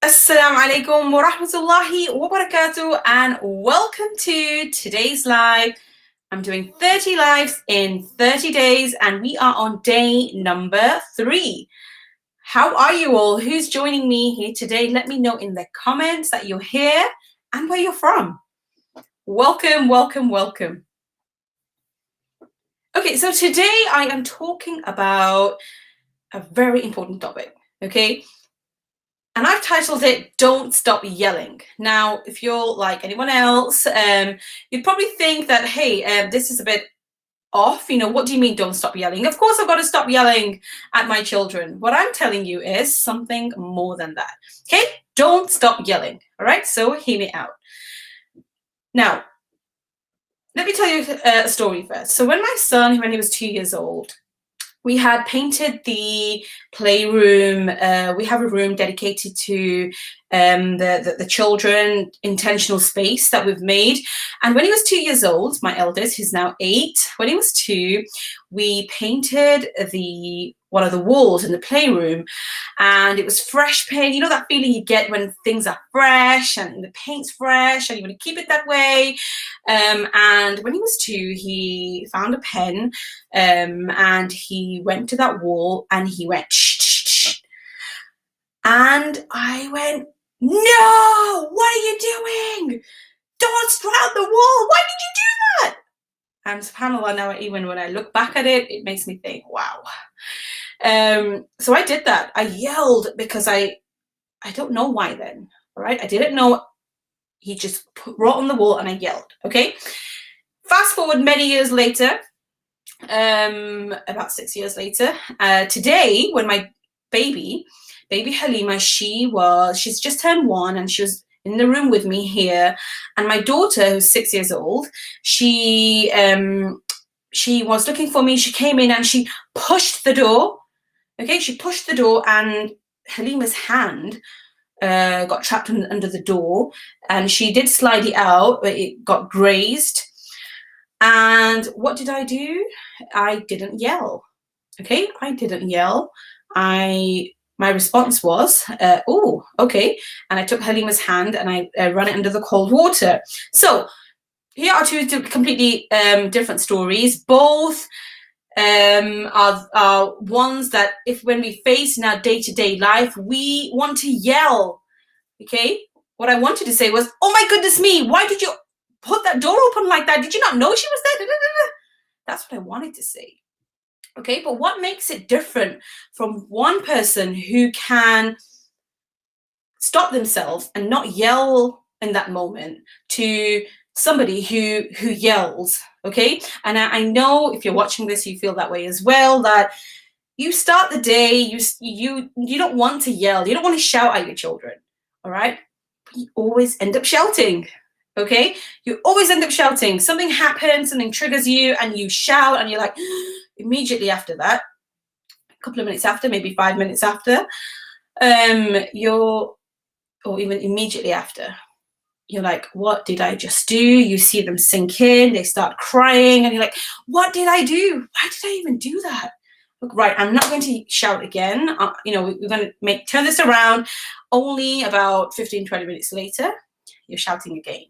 Assalamu alaikum wa rahmatullahi wa barakatuh, and welcome to today's live. I'm doing 30 lives in 30 days, and we are on day number 3. How are you all? Who's joining me here today? Let me know in the comments that you're here and where you're from. Welcome, welcome, welcome. Okay, so today I am talking about a very important topic, okay? And I've titled it, Don't Stop Yelling. Now, if you're like anyone else, you'd probably think that, hey, this is a bit off. You know, what do you mean don't stop yelling? Of course, I've got to stop yelling at my children. What I'm telling you is something more than that. Okay, don't stop yelling. All right, so hear me out. Now, let me tell you a story first. So when my son, when he was 2 years old, we had painted the playroom. We have a room dedicated to the children, intentional space that we've made. And when he was 2 years old, my eldest, who's now 8, when he was 2, we painted one of the walls in the playroom, and it was fresh paint. You know that feeling you get when things are fresh and the paint's fresh and you want to keep it that way. And when he was 2, he found a pen and he went to that wall and he went shh, shh, shh. And I went, no, what are you doing? Don't strike the wall. Why did you do that? And subhanAllah, now even when I look back at it, it makes me think, wow. So I did that. I yelled because I don't know why then, all right? I didn't know. He just wrote on the wall and I yelled, okay? Fast forward many years later, about 6 years later, today when my baby Halima, she's just turned 1 and she was in the room with me here, and my daughter, who's 6 years old, she was looking for me. She came in and she pushed the door. Okay, she pushed the door and Halima's hand got trapped under the door, and she did slide it out, but it got grazed. And what did I do? I didn't yell. Okay, I didn't yell. My response was, oh, okay. And I took Halima's hand and I ran it under the cold water. So here are two completely different stories. Both are ones that when we face in our day-to-day life, we want to yell. Okay, what I wanted to say was, oh my goodness me, why did you put that door open like that? Did you not know she was there? That's what I wanted to say. Okay, but what makes it different from one person who can stop themselves and not yell in that moment to somebody who yells? Okay, and I know if you're watching this, you feel that way as well, that you start the day, you don't want to yell, you don't want to shout at your children, all right? But you always end up shouting, okay? You always end up shouting. Something happens, something triggers you, and you shout, and you're like, immediately after that, a couple of minutes after, maybe 5 minutes after, or even immediately after, you're like, what did I just do? You see them sink in, they start crying, and you're like, what did I do? Why did I even do that? Look, right, I'm not going to shout again. We're going to turn this around. Only about 15-20 minutes later, you're shouting again.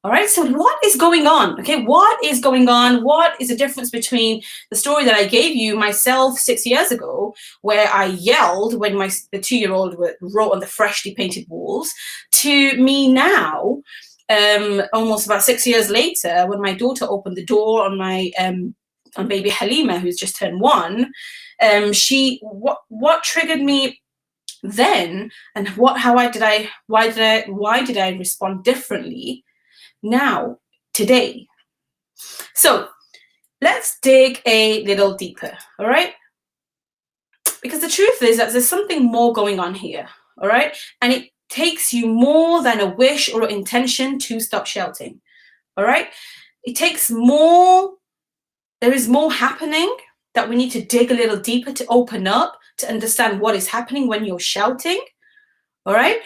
All right, so what is going on? Okay, what is going on? What is the difference between the story that I gave you myself 6 years ago, where I yelled when the 2-year-old wrote on the freshly painted walls, to me now, almost about 6 years later, when my daughter opened the door on my on baby Halima, who's just turned 1, what triggered me then, and why did I respond differently now, today? So let's dig a little deeper, all right? Because the truth is that there's something more going on here, all right? And it takes you more than a wish or intention to stop shouting, all right? It takes more. There is more happening that we need to dig a little deeper to open up, to understand what is happening when you're shouting, all right?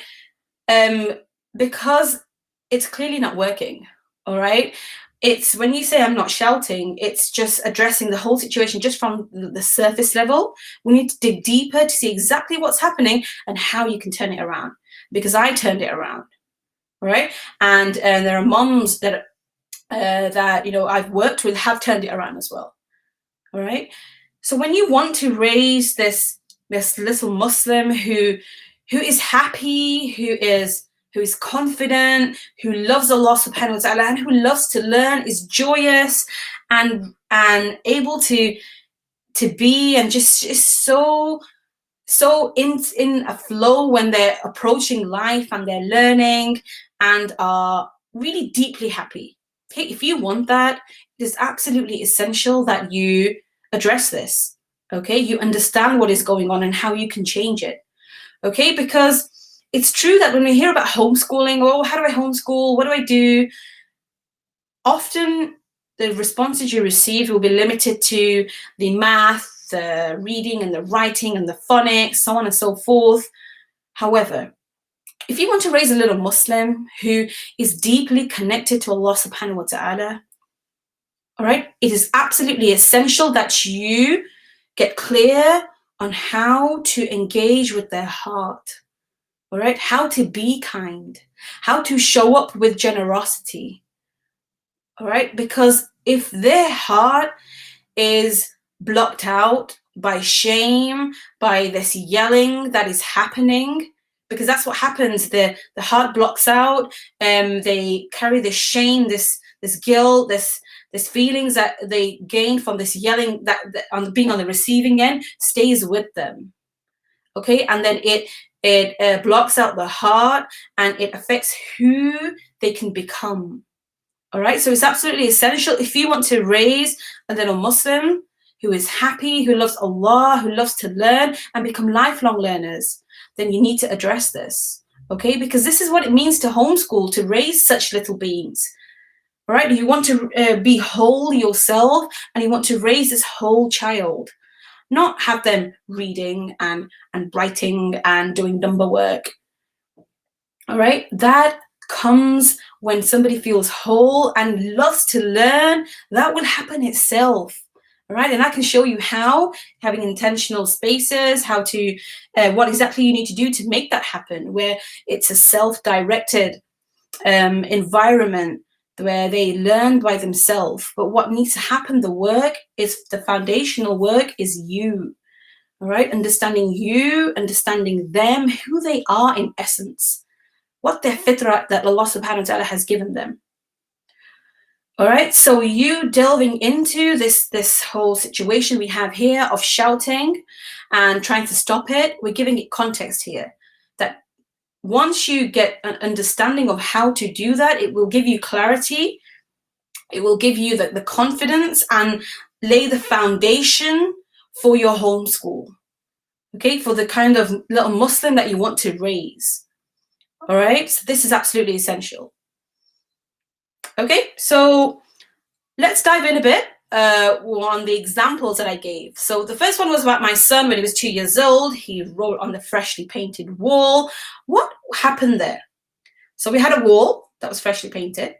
Because it's clearly not working, all right? It's when you say I'm not shouting, it's just addressing the whole situation just from the surface level. We need to dig deeper to see exactly what's happening and how you can turn it around. because I turned it around, right? And there are moms that I've worked with have turned it around as well. All right. So when you want to raise this little Muslim who is happy, who is confident, who loves Allah subhanahu wa ta'ala, and who loves to learn, is joyous and able to be, and just so in a flow when they're approaching life and they're learning and are really deeply happy. Okay, if you want that, it is absolutely essential that you address this. Okay, you understand what is going on and how you can change it. Okay, because it's true that when we hear about homeschooling, oh, how do I homeschool? What do I do? Often the responses you receive will be limited to the math, the reading and the writing and the phonics, so on and so forth. However, if you want to raise a little Muslim who is deeply connected to Allah subhanahu wa ta'ala, all right, it is absolutely essential that you get clear on how to engage with their heart, all right, how to be kind, how to show up with generosity, all right, because if their heart is blocked out by shame, by this yelling that is happening, because that's what happens. The heart blocks out, they carry this shame, this guilt, this feelings that they gain from this yelling, that on being on the receiving end stays with them. Okay, and then it blocks out the heart and it affects who they can become. All right, so it's absolutely essential if you want to raise a little Muslim who is happy, who loves Allah, who loves to learn and become lifelong learners, then you need to address this, okay? Because this is what it means to homeschool, to raise such little beings, all right? You want to be whole yourself and you want to raise this whole child, not have them reading and writing and doing number work, all right? That comes when somebody feels whole and loves to learn. That will happen itself. All right, and I can show you how, having intentional spaces, how to, what exactly you need to do to make that happen, where it's a self-directed environment where they learn by themselves. But what needs to happen, the work is, the foundational work is you, all right? Understanding you, understanding them, who they are in essence, what their fitrah that Allah subhanahu wa ta'ala has given them. All right, so you delving into this whole situation we have here of shouting and trying to stop it, we're giving it context here. That once you get an understanding of how to do that, it will give you clarity. It will give you the confidence and lay the foundation for your homeschool, okay, for the kind of little Muslim that you want to raise. All right, so this is absolutely essential. Okay, so let's dive in a bit on the examples that I gave. So the first one was about my son when he was 2 years old. He wrote on the freshly painted wall. What happened there? So we had a wall that was freshly painted.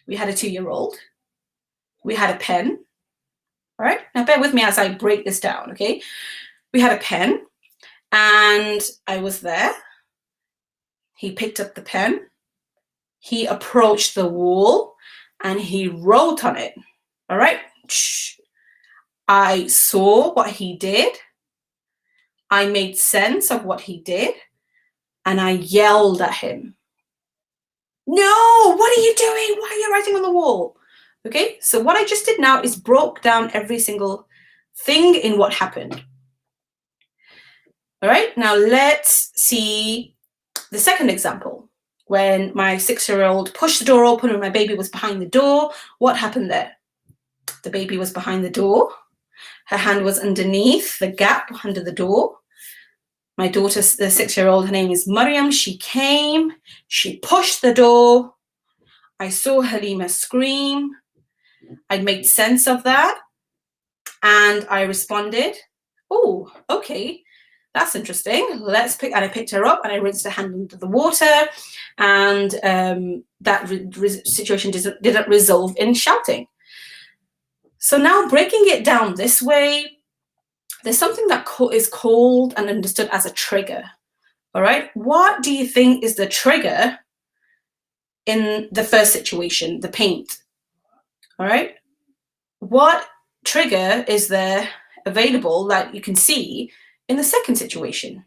We had a 2-year-old. We had a pen. All right, now bear with me as I break this down, okay? We had a pen and I was there. He picked up the pen. He approached the wall and he wrote on it. All right. I saw what he did. I made sense of what he did. And I yelled at him. No, what are you doing? Why are you writing on the wall? Okay, so what I just did now is broke down every single thing in what happened. All right, now let's see the second example. When my 6-year-old pushed the door open and my baby was behind the door, what happened there? The baby was behind the door. Her hand was underneath the gap under the door. My daughter, the 6-year-old, her name is Mariam. She came, she pushed the door. I saw Halima scream. I made sense of that. And I responded, oh, okay, that's interesting. Let's pick, and I picked her up and I rinsed her hand under the water. And that situation didn't resolve in shouting. So now breaking it down this way, there's something that is called and understood as a trigger. All right. What do you think is the trigger in the first situation, the paint? All right. What trigger is there available that you can see in the second situation?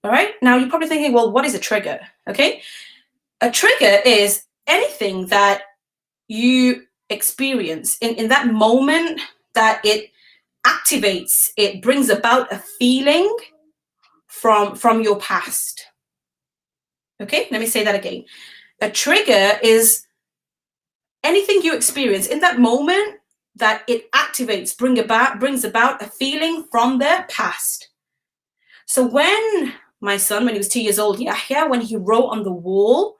All right. Now you're probably thinking, well, what is a trigger? Okay. A trigger is anything that you experience in that moment that it activates, it brings about a feeling from your past. Okay, let me say that again. A trigger is anything you experience in that moment that it activates, brings about a feeling from their past. So when my son, when he was 2 years old, Yahya, when he wrote on the wall,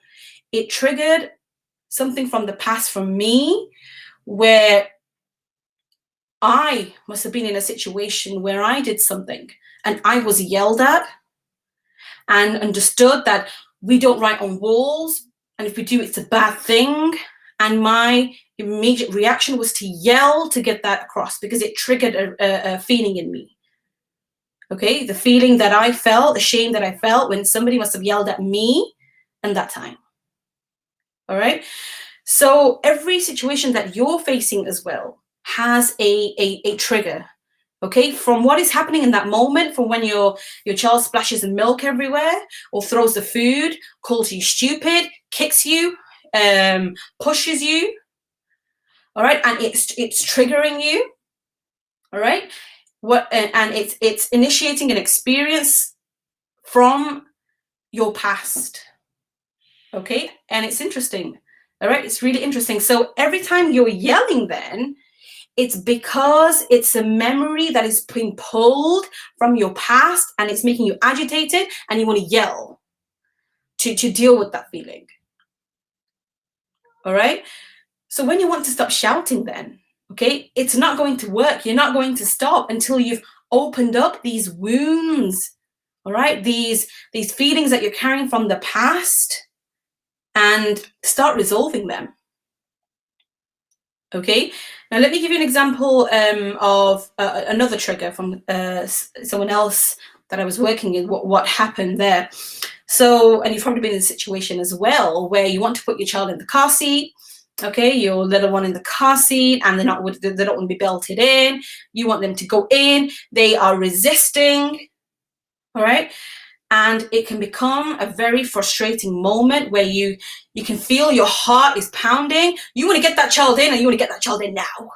it triggered something from the past from me where I must have been in a situation where I did something and I was yelled at and understood that we don't write on walls, and if we do, it's a bad thing. And my immediate reaction was to yell to get that across because it triggered a feeling in me. Okay, the feeling that I felt, the shame that I felt when somebody must have yelled at me in that time. All right. So every situation that you're facing as well has a trigger. Okay, from what is happening in that moment, from when your child splashes the milk everywhere or throws the food, calls you stupid, kicks you, pushes you. All right, and it's triggering you. All right, and it's initiating an experience from your past. Okay, and it's interesting. All right, it's really interesting. So every time you're yelling, then it's because it's a memory that is being pulled from your past and it's making you agitated and you want to yell to deal with that feeling. All right. So when you want to stop shouting, then, okay, it's not going to work. You're not going to stop until you've opened up these wounds. All right. These feelings that you're carrying from the past and start resolving them. Okay, now let me give you an example of another trigger from someone else that I was working with, what happened there. So, and you've probably been in a situation as well where you want to put your child in the car seat, okay, your little one in the car seat, and they don't want to be belted in. You want them to go in. They are resisting, all right? And it can become a very frustrating moment where you can feel your heart is pounding. You want to get that child in and you want to get that child in now.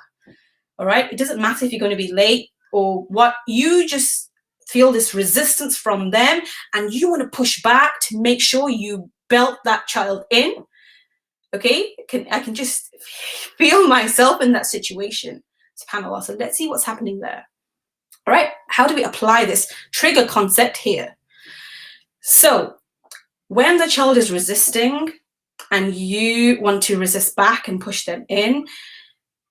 All right. It doesn't matter if you're going to be late or what. You just feel this resistance from them and you want to push back to make sure you belt that child in. Okay. I can just feel myself in that situation. SubhanAllah. So let's see what's happening there. All right. How do we apply this trigger concept here? So when the child is resisting and you want to resist back and push them in,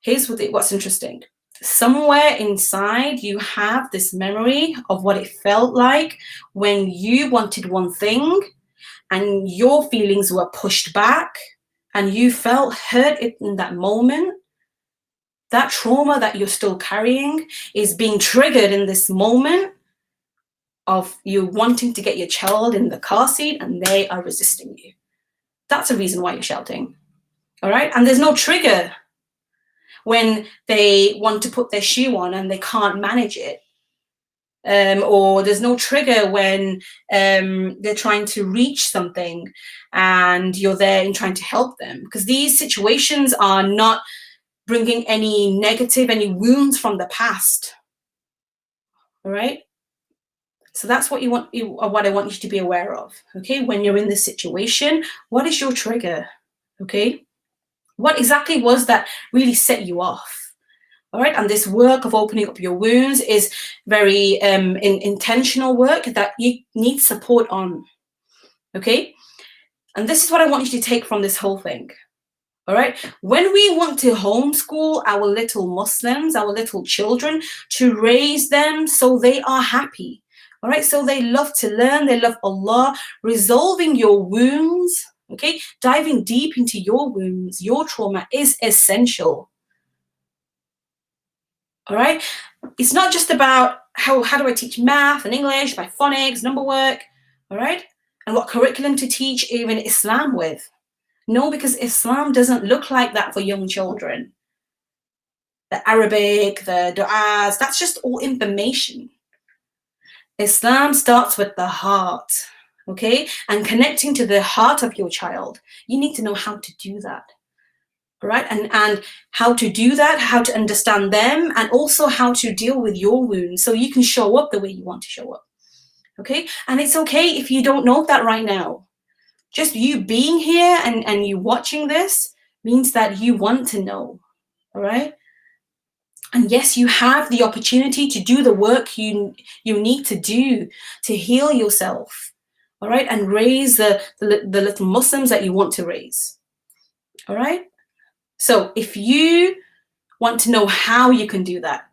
here's what's interesting. Somewhere inside, you have this memory of what it felt like when you wanted one thing and your feelings were pushed back and you felt hurt in that moment. That trauma that you're still carrying is being triggered in this moment of you wanting to get your child in the car seat and they are resisting you. That's a reason why you're shouting. All right. And there's no trigger when they want to put their shoe on and they can't manage it. Or there's no trigger when they're trying to reach something and you're there and trying to help them. Because these situations are not bringing any negative, any wounds from the past. All right. So that's what what I want you to be aware of. Okay, when you're in this situation, what is your trigger? Okay, what exactly was that really set you off? All right, and this work of opening up your wounds is very intentional work that you need support on. Okay, and this is what I want you to take from this whole thing. All right, when we want to homeschool our little Muslims, our little children, to raise them so they are happy. All right, so they love to learn, they love Allah, resolving your wounds, okay, diving deep into your wounds, your trauma is essential. All right, it's not just about how do I teach math and English by phonics, number work. all right? And what curriculum to teach even Islam with. No, because Islam doesn't look like that for young children. The Arabic, the du'as, that's just all information. Islam starts with the heart, okay? And connecting to the heart of your child. You need to know how to do that, right? And how to do that, how to understand them, and also how to deal with your wounds so you can show up the way you want to show up, okay? And it's okay if you don't know that right now. Just you being here and you watching this means that you want to know, all right? And yes, you have the opportunity to do the work you need to do to heal yourself, all right? And raise the little Muslims that you want to raise, all right? So if you want to know how you can do that,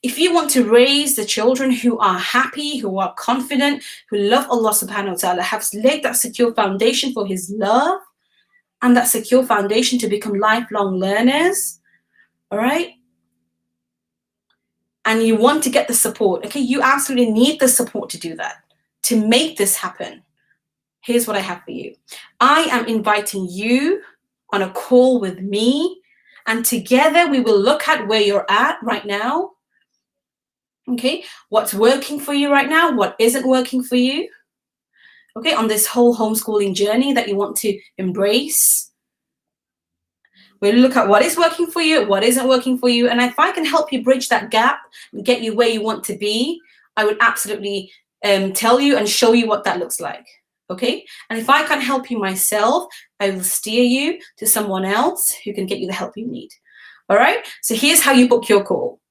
if you want to raise the children who are happy, who are confident, who love Allah subhanahu wa ta'ala, have laid that secure foundation for his love and that secure foundation to become lifelong learners, all right? And you want to get the support, okay? You absolutely need the support to do that, to make this happen. Here's what I have for you. I am inviting you on a call with me, and together we will look at where you're at right now, okay? What's working for you right now, what isn't working for you, okay? On this whole homeschooling journey that you want to embrace. We'll look at what is working for you, what isn't working for you, and if I can help you bridge that gap and get you where you want to be, I would absolutely tell you and show you what that looks like, okay? And if I can't help you myself, I will steer you to someone else who can get you the help you need, all right? So here's how you book your call,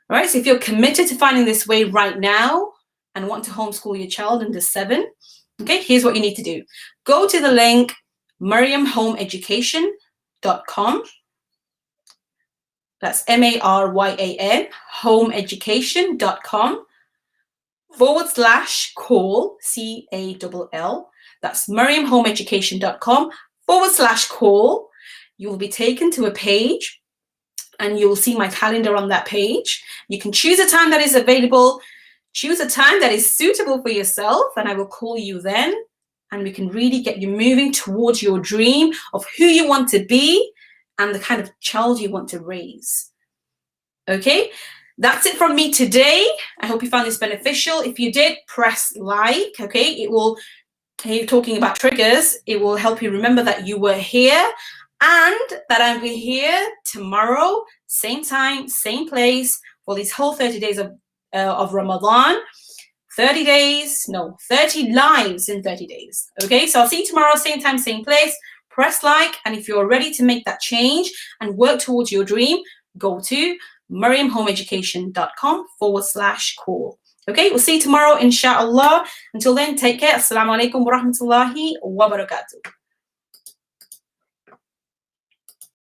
all right? So if you're committed to finding this way right now and want to homeschool your child under 7, okay, here's what you need to do. Go to the link maryamhomeeducation.com. That's MARYAM, homeeducation.com /call, CALL. That's maryamhomeeducation.com /call. You will be taken to a page and you will see my calendar on that page. You can choose a time that is available, choose a time that is suitable for yourself, and I will call you then, and we can really get you moving towards your dream of who you want to be and the kind of child you want to raise. Okay, that's it from me today. I hope you found this beneficial. If you did, press like, okay? It will, you're talking about triggers, it will help you remember that you were here and that I'll be here tomorrow, same time, same place, for these whole 30 days of Ramadan. 30 lives in 30 days. Okay, so I'll see you tomorrow, same time, same place. Press like, and if you're ready to make that change and work towards your dream, go to maryamhomeeducation.com /call. Okay, we'll see you tomorrow, inshallah. Until then, take care. Assalamu alaikum wa rahmatullahi wa barakatuh.